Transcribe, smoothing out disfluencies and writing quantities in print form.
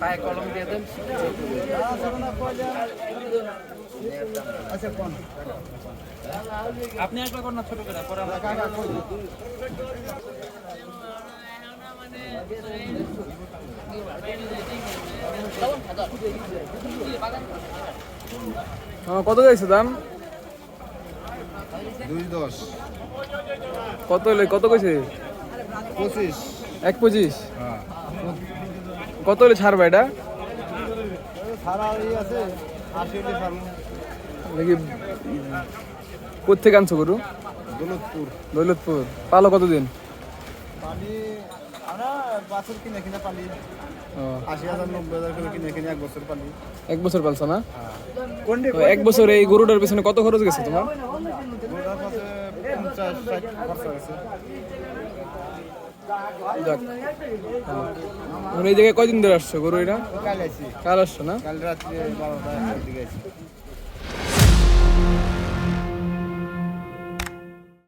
পায়ে কলম দিয়ে দেন। আচ্ছা কোন আপনি একবার কোন না ছোট করে পরে আমরা কত যাইছে দাম? 210 কত হইলে কত কইছে? 25 1.25। হ্যাঁ কত হইলে ছাড়বা এটা? সারা এই আছে 80 টি ফার্ম দেখি কোথেকে আনছো গরু? দৌলতপুর দৌলতপুর। পালো কতদিন? পানি আমরা বছর কিনে কিনে পালি ও 80,000 90,000 করে কিনে কিনে এক বছর পালি। 1 বছর পালছো না? কোন তো 1 বছর এই গরুটার পিছনে কত খরচ গেছে তোমার? গোটার পাশে 50-60 খরচা আছে। যাক, তুমি এই জায়গায় কয়দিন ধরে আসছো গরু এটা? কাল আইছি কাল আসছো না? কাল রাত্রে 12টার দিকে আইছি।